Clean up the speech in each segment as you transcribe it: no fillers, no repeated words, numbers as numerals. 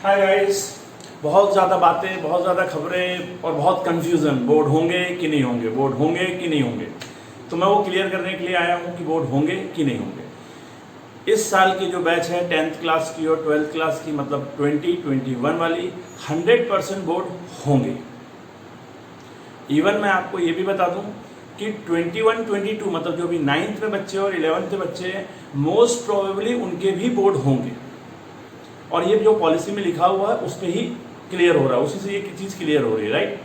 Hi guys, बहुत ज़्यादा बातें, बहुत ज़्यादा खबरें और बहुत कंफ्यूजन। बोर्ड होंगे कि नहीं होंगे, बोर्ड होंगे कि नहीं होंगे। तो मैं वो क्लियर करने के लिए आया हूँ कि बोर्ड होंगे कि नहीं होंगे। इस साल की जो बैच है 10th क्लास की और 12th क्लास की, मतलब 2021 वाली, 100% बोर्ड होंगे। इवन मैं आपको ये भी बता दूं कि 21-22 मतलब जो भी 9th में बच्चे और 11th में बच्चे हैं, मोस्ट प्रोबेबली उनके भी बोर्ड होंगे। और ये जो पॉलिसी में लिखा हुआ है उस पर ही क्लियर हो रहा है, उसी से ये चीज़ क्लियर हो रही है, राइट।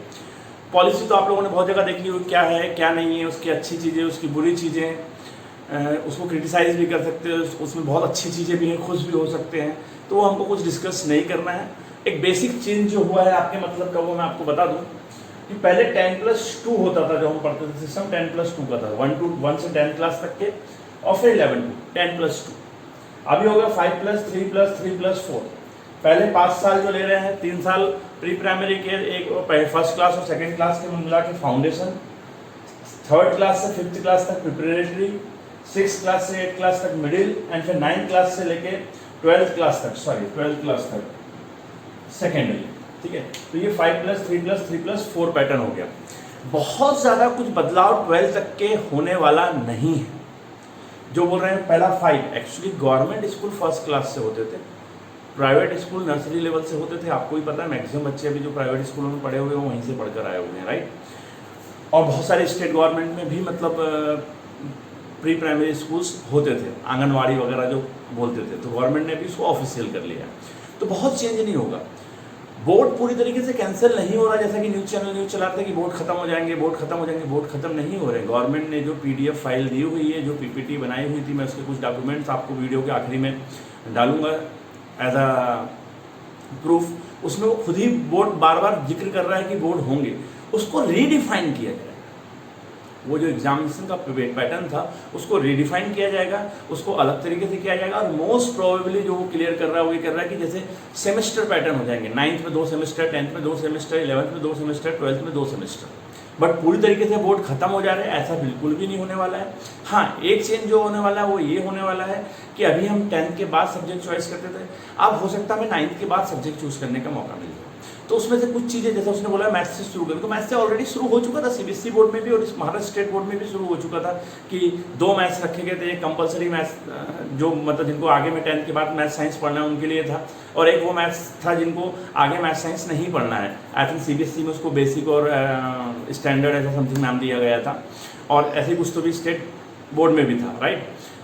पॉलिसी तो आप लोगों ने बहुत जगह देख ली हो, क्या है क्या नहीं है, उसकी अच्छी चीज़ें, उसकी बुरी चीज़ें, उसको क्रिटिसाइज भी कर सकते हैं, उसमें बहुत अच्छी चीज़ें भी हैं, खुश भी हो सकते हैं। तो वो हमको कुछ डिस्कस नहीं करना है। एक बेसिक चेंज जो हुआ है आपके मतलब का, वो मैं आपको बता दूँ कि पहले 10+2 होता था जो हम पढ़ते थे, सिस्टम 10+2 का था, 1 से 10 क्लास तक के, और फिर 11 to 10+2। अभी हो गया 5+3+3+4। पहले 5 साल जो ले रहे हैं, 3 साल प्री प्राइमरी के, एक फर्स्ट क्लास और सेकंड क्लास के मिला के फाउंडेशन, 3rd क्लास से 5th क्लास तक प्रिपरेटरी, 6th क्लास से 8th क्लास तक मिडिल, एंड फिर 9th क्लास से लेके 12th क्लास तक सेकेंडरी। ठीक है, तो ये 5+3+3+4 पैटर्न हो गया। बहुत ज़्यादा कुछ बदलाव 12th तक के होने वाला नहीं है। जो बोल रहे हैं पहला 5, actually government school first class से होते थे, प्राइवेट स्कूल नर्सरी लेवल से होते थे। आपको भी पता है, मैक्सिमम बच्चे अभी जो प्राइवेट स्कूलों में पढ़े हुए हैं वहीं से पढ़कर आए हुए हैं, राइट। और बहुत सारे स्टेट गवर्नमेंट में भी मतलब प्री प्राइमरी स्कूल्स होते थे, आंगनवाड़ी वगैरह जो बोलते थे, तो गवर्नमेंट ने भी इसको ऑफिशियल कर लिया। तो बहुत चेंज नहीं होगा। बोर्ड पूरी तरीके से कैंसिल नहीं हो रहा, जैसा कि न्यूज़ चलाते हैं कि बोर्ड खत्म हो जाएंगे, बोर्ड खत्म हो जाएंगे। बोर्ड खत्म नहीं हो रहे। गवर्नमेंट ने जो PDF फाइल दी हुई है, जो PPT बनाई हुई थी, मैं उसके कुछ डॉक्यूमेंट्स आपको वीडियो के आखिरी में डालूंगा एज अ प्रूफ। उसमें वो खुद ही बोर्ड बार बार जिक्र कर रहा है कि बोर्ड होंगे। उसको रीडिफाइन किया जाएगा। वो जो एग्जामिनेशन का पैटर्न था उसको रीडिफाइन किया जाएगा, उसको अलग तरीके से किया जाएगा। और मोस्ट प्रोबेबली जो वो क्लियर कर रहा है वो ये कर रहा है कि जैसे सेमेस्टर पैटर्न हो जाएंगे, 9th में 2 सेमेस्टर, 10th में 2 सेमेस्टर, 11th में 2 सेमेस्टर, 12th में 2 सेमेस्टर। बट पूरी तरीके से बोर्ड खत्म हो जा रहे हैं, ऐसा बिल्कुल भी नहीं होने वाला है। हाँ, एक चेंज जो होने वाला है वो ये होने वाला है कि अभी हम 10th के बाद सब्जेक्ट चॉइस करते थे, अब हो सकता है हमें 9th के बाद सब्जेक्ट चूज करने का मौका मिल जाए। तो उसमें से कुछ चीज़ें, जैसे उसने बोला मैथ्स से शुरू करें, तो मैथ्स से ऑलरेडी शुरू हो चुका था CBSE बोर्ड में भी, और इस महाराष्ट्र स्टेट बोर्ड में भी शुरू हो चुका था कि 2 मैथ्स रखे गए थे। एक कंपलसरी मैथ्स जो मतलब जिनको आगे में 10th के बाद मैथ्स साइंस पढ़ना है उनके लिए था, और एक वो मैथ्स था जिनको आगे मैथ्स साइंस नहीं पढ़ना है। आई थिंक CBSE में उसको बेसिक और स्टैंडर्ड ऐसा समथिंग नाम दिया गया था, और ऐसे कुछ तो भी स्टेट बोर्ड में भी था, राइट।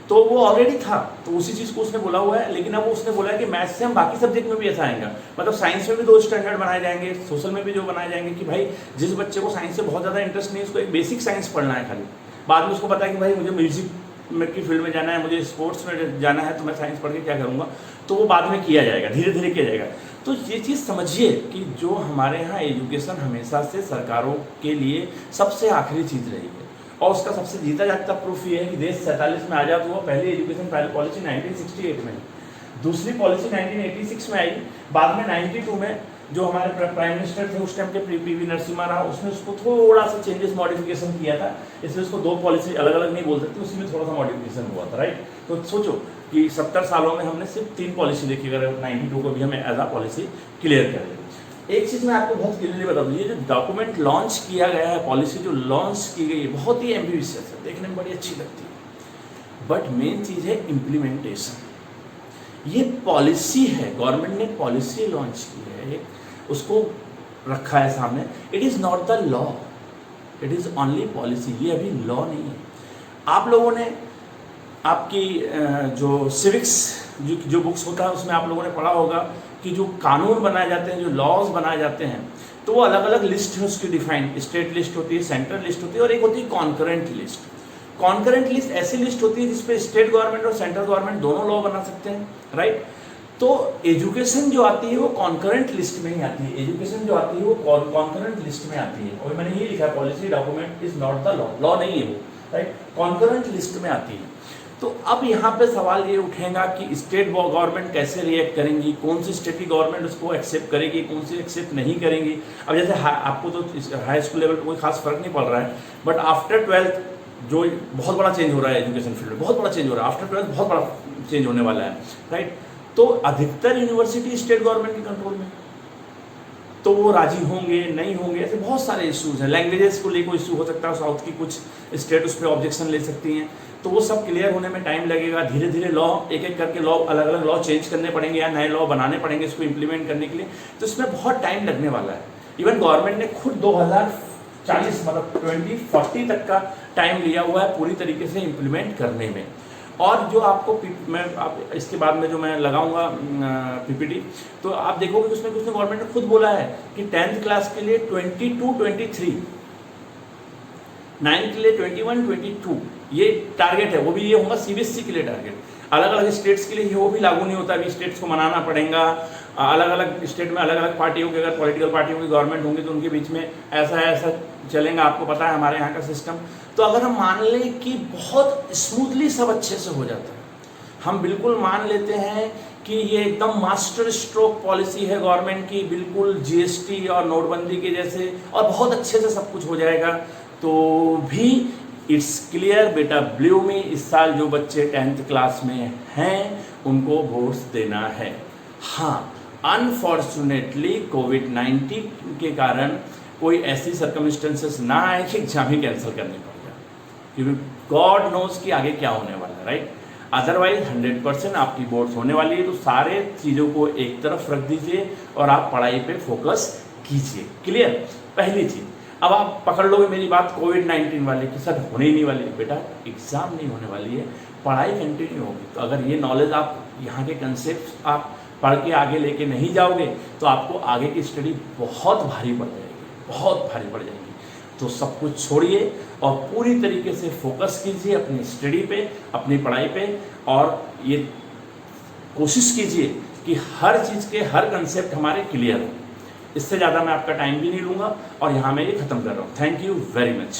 तो वो ऑलरेडी था, तो उसी चीज़ को उसने बोला हुआ है। लेकिन अब उसने बोला है कि मैथ्स से हम बाकी सब्जेक्ट में भी ऐसा आएगा, मतलब साइंस में भी 2 स्टैंडर्ड बनाए जाएंगे, सोशल में भी जो बनाए जाएंगे कि भाई जिस बच्चे को साइंस से बहुत ज़्यादा इंटरेस्ट नहीं है, उसको एक बेसिक साइंस पढ़ना है खाली। बाद में उसको पता है कि भाई मुझे म्यूजिक में की फील्ड में जाना है, मुझे स्पोर्ट्स में जाना है, तो मैं साइंस पढ़ के क्या करूँगा, तो वो बाद में किया जाएगा, धीरे धीरे किया जाएगा। तो ये चीज़ समझिए कि जो हमारे यहाँ एजुकेशन हमेशा से सरकारों के लिए सबसे आखिरी चीज़ रही है, और उसका सबसे जीता जागता प्रूफ ये है कि देश 47 में आज़ाद हुआ। पहली एजुकेशन पॉलिसी 1968 में, दूसरी पॉलिसी 1986 में आई, बाद में 92 में जो हमारे प्राइम मिनिस्टर थे उस टाइम के PV नरसिम्हा राव, उसने उसको थोड़ा सा चेंजेस मॉडिफिकेशन किया था, इसलिए उसको 2 पॉलिसी अलग अलग नहीं बोल सकते, उसी में थोड़ा सा मॉडिफिकेशन हुआ था, राइट। तो सोचो कि 70 सालों में हमने सिर्फ 3 पॉलिसी देखी, अगर 92 को भी हमें एज आ पॉलिसी क्लियर कर ले। एक चीज़ मैं आपको बहुत क्लियरली बता दूँ, ये जो डॉक्यूमेंट लॉन्च किया गया है, पॉलिसी जो लॉन्च की गई है, बहुत ही एम्बिशियस है, देखने में बड़ी अच्छी लगती है, बट मेन चीज़ है इम्प्लीमेंटेशन। ये पॉलिसी है, गवर्नमेंट ने पॉलिसी लॉन्च की है, उसको रखा है सामने। It is not the law, it is only policy. ये अभी लॉ नहीं है। आप लोगों ने आपकी जो सिविक्स जो बुक्स होता है उसमें आप लोगों ने पढ़ा होगा कि जो कानून बनाए जाते हैं, जो लॉज बनाए जाते हैं, तो वो अलग अलग लिस्ट है उसकी डिफाइन। स्टेट लिस्ट होती है, सेंट्रल लिस्ट होती है, और एक होती है कॉन्करेंट लिस्ट। कॉन्करेंट लिस्ट ऐसी लिस्ट होती है जिसपे स्टेट गवर्नमेंट और सेंट्रल गवर्नमेंट दोनों लॉ बना सकते हैं, राइट। तो एजुकेशन जो आती है वो कॉन्करेंट लिस्ट में ही आती है, एजुकेशन जो आती है वो कॉन्करेंट लिस्ट में आती है। और मैंने ये लिखा है, policy document is not the law, law नहीं है वो, राइट, कॉन्करेंट लिस्ट में आती है। तो अब यहाँ पे सवाल ये उठेगा कि स्टेट गवर्नमेंट कैसे रिएक्ट करेंगी, कौन सी स्टेट की गवर्नमेंट उसको एक्सेप्ट करेगी, कौन सी एक्सेप्ट नहीं करेंगी। अब जैसे आपको तो हाई स्कूल लेवल पर कोई खास फर्क नहीं पड़ रहा है, बट आफ्टर 12th जो बहुत बड़ा चेंज हो रहा है एजुकेशन फील्ड में, बहुत बड़ा चेंज हो रहा है। आफ्टर 12th बहुत बड़ा चेंज होने वाला है, राइट। तो अधिकतर यूनिवर्सिटी स्टेट गवर्नमेंट के कंट्रोल में, तो वो राजी होंगे नहीं होंगे, ऐसे बहुत सारे इश्यूज हैं। लैंग्वेजेस को लेकर इशू हो सकता है, साउथ की कुछ स्टेट उस पर ऑब्जेक्शन ले सकती हैं, तो वो सब क्लियर होने में टाइम लगेगा। धीरे धीरे लॉ एक एक करके लॉ अलग अलग लॉ चेंज करने पड़ेंगे या नए लॉ बनाने पड़ेंगे इसको इम्प्लीमेंट करने के लिए, तो इसमें बहुत टाइम लगने वाला है। इवन गवर्नमेंट ने खुद 2040 मतलब 2040 तक का टाइम लिया हुआ है पूरी तरीके से इम्प्लीमेंट करने में। और जो आपको मैं आप इसके बाद में जो मैं लगाऊंगा पीपीटी, तो आप देखोगे कि उसमें कुछ गवर्नमेंट ने खुद बोला है कि 10th क्लास के लिए 22-23, 9th के लिए 21-22 ये टारगेट है। वो भी ये होगा सीबीएसई के लिए टारगेट, अलग अलग स्टेट्स के लिए वो भी लागू नहीं होता। अभी स्टेट्स को मनाना पड़ेगा, अलग अलग स्टेट में अलग अलग पार्टियों के, अगर पॉलिटिकल पार्टियों की गवर्नमेंट होंगी तो उनके बीच में ऐसा चलेगा। आपको पता है हमारे यहाँ का सिस्टम। तो अगर हम मान लें कि बहुत स्मूथली सब अच्छे से हो जाता है, हम बिल्कुल मान लेते हैं कि ये एकदम मास्टर स्ट्रोक पॉलिसी है गवर्नमेंट की, बिल्कुल जीएसटी और नोटबंदी के जैसे, और बहुत अच्छे से सब कुछ हो जाएगा, तो भी इट्स क्लियर बेटा ब्लू में इस साल जो बच्चे 10th क्लास में हैं उनको वोट्स देना है। हाँ, अनफॉर्चुनेटली कोविड-19 के कारण कोई ऐसी सर्कमस्टेंसेस ना आए कि एग्जाम ही कैंसिल करनी पड़ जाए, क्योंकि गॉड नोज कि आगे क्या होने वाला है, राइट। अदरवाइज 100% आपकी वोट्स होने वाली है, तो सारे चीज़ों को एक तरफ रख दीजिए और आप पढ़ाई पे फोकस कीजिए। क्लियर, पहली चीज़। अब आप पकड़ लोगे मेरी बात कोविड-19 वाली कि सर होने ही नहीं वाली है, बेटा एग्ज़ाम नहीं होने वाली है, पढ़ाई कंटिन्यू होगी। तो अगर ये नॉलेज आप यहाँ के कंसेप्ट आप पढ़ के आगे लेके नहीं जाओगे तो आपको आगे की स्टडी बहुत भारी पड़ जाएगी, बहुत भारी पड़ जाएगी। तो सब कुछ छोड़िए और पूरी तरीके से फोकस कीजिए अपनी स्टडी पे, अपनी पढ़ाई पे, और ये कोशिश कीजिए कि हर चीज़ के हर कंसेप्ट हमारे क्लियर हो। इससे ज़्यादा मैं आपका टाइम भी नहीं लूँगा और यहाँ मैं ये ख़त्म कर रहा हूँ। Thank you very much.